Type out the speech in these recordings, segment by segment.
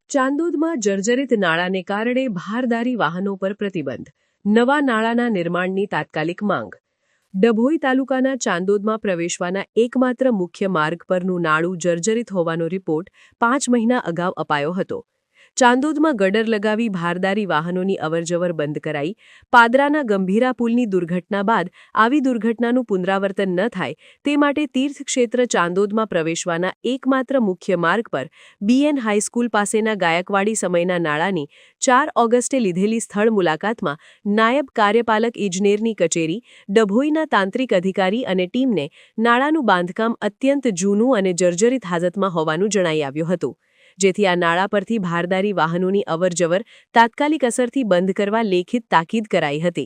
ચાંદોદમાં જર્જરિત નાળાને કારણે ભારદારી વાહનો પર પ્રતિબંધ. નવા નાળાના નિર્માણની તાત્કાલિક માંગ. ડભોઈ તાલુકાના ચાંદોદમાં પ્રવેશવાના એકમાત્ર મુખ્ય માર્ગ પરનું નાળું જર્જરિત હોવાનો રિપોર્ટ 5 મહિના અગાઉ અપાયો હતો. ચાંદોદમાં ગટર લગાવી ભારદારી વાહનોની અવરજવર બંધ કરાઈ. પાદરાના ગંભીરા પુલની દુર્ઘટના બાદ આવી દુર્ઘટનાનું પુનરાવર્તન ન થાય તે માટે તીર્થક્ષેત્ર ચાંદોદમાં પ્રવેશવાના એકમાત્ર મુખ્ય માર્ગ પર બીએન હાઈસ્કૂલ પાસેના ગાયકવાડી સમયના નાળાની 4 ઓગસ્ટે લીધેલી સ્થળ મુલાકાતમાં નાયબ કાર્યપાલક ઇજનેરની કચેરી, ડભોઈના તાંત્રિક અધિકારી અને ટીમને નાળાનું બાંધકામ અત્યંત જૂનું અને જર્જરિત હાલતમાં હોવાનું જણાઈ આવ્યું હતું. જેથી આ નાળા પરથી ભારદારી વાહનોની અવરજવર તાત્કાલિક અસરથી બંધ કરવા લેખિત તાકીદ કરાઈ હતી.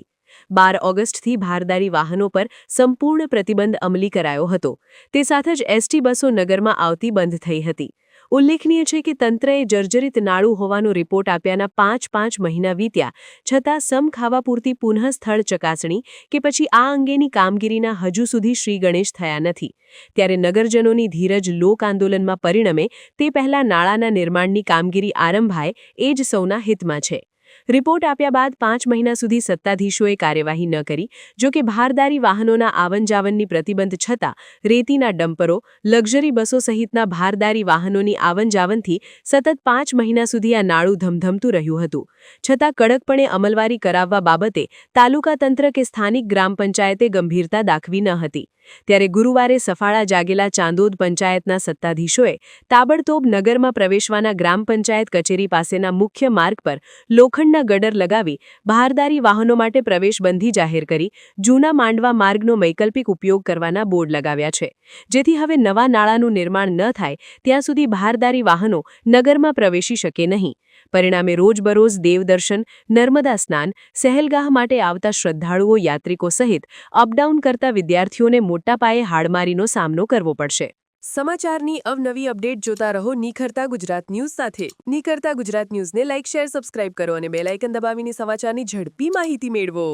12 ઓગસ્ટથી ભારદારી વાહનો પર સંપૂર્ણ પ્રતિબંધ અમલી કરાયો હતો. તે સાથે જ એસટી બસો નગરમાં આવતી બંધ થઈ હતી. ઉલ્લેખનીય છે કે તંત્રએ જર્જરિત નાળું હોવાનો રિપોર્ટ આપ્યાના 5 મહિના વીત્યા છતાં સમખાવા પૂરતી પુનઃ સ્થળ ચકાસણી કે પછી આ અંગેની કામગીરીના હજુ સુધી શ્રી ગણેશ થયા નથી. ત્યારે નગરજનોની ધીરજ લોક આંદોલનમાં પરિણમે તે પહેલા નાળાના નિર્માણની કામગીરી આરંભાય એ જ સૌના હિતમાં છે. રિપોર્ટ આપ્યા બાદ 5 મહિના સુધી સત્તાધીશોએ કાર્યવાહી ન કરી. જોકે ભારદારી વાહનોના આવનજાવનની પ્રતિબંધ છતાં રેતીના ડમ્પરો, લક્ઝરી બસો સહિતના ભારદારી વાહનોની આવનજાવનથી સતત 5 મહિના સુધી આ નાળું ધમધમતું રહ્યું હતું. છતાં કડકપણે અમલવારી કરાવવા બાબતે તાલુકા તંત્ર કે સ્થાનિક ગ્રામ પંચાયતે ગંભીરતા દાખવી ન હતી. ત્યારે ગુરુવારે સફાળા જાગેલા ચાંદોદ પંચાયતના સત્તાધીશોએ તાબડતોબ નગરમાં પ્રવેશવાના ગ્રામ પંચાયત કચેરી પાસેના મુખ્ય માર્ગ પર લોખંડના ગટર લગાવી ભારદારી વાહનો માટે પ્રવેશબંધી જાહેર કરી જૂના માંડવા માર્ગનો વૈકલ્પિક ઉપયોગ કરવાના બોર્ડ લગાવ્યા છે. જેથી હવે નવા નાળાનું નિર્માણ ન થાય ત્યાં સુધી ભારદારી વાહનો નગરમાં પ્રવેશી શકે નહીં. પરિણામે રોજબરોજ દેવદર્શન, નર્મદા સ્નાન, સહેલગાહ માટે આવતા શ્રદ્ધાળુઓ, યાત્રિકો સહિત અપડાઉન કરતા વિદ્યાર્થીઓને મોટા પાયે હાડમારીનો સામનો કરવો પડશે. સમાચારની અવનવી અપડેટ જોતા રહો નિખરતા ગુજરાત ન્યૂઝ સાથે. નિખરતા ગુજરાત ન્યૂઝને લાઇક, શેર, સબસ્ક્રાઇબ કરો અને બેલ આઇકન દબાવીને સમાચારની ઝડપી માહિતી મેળવો.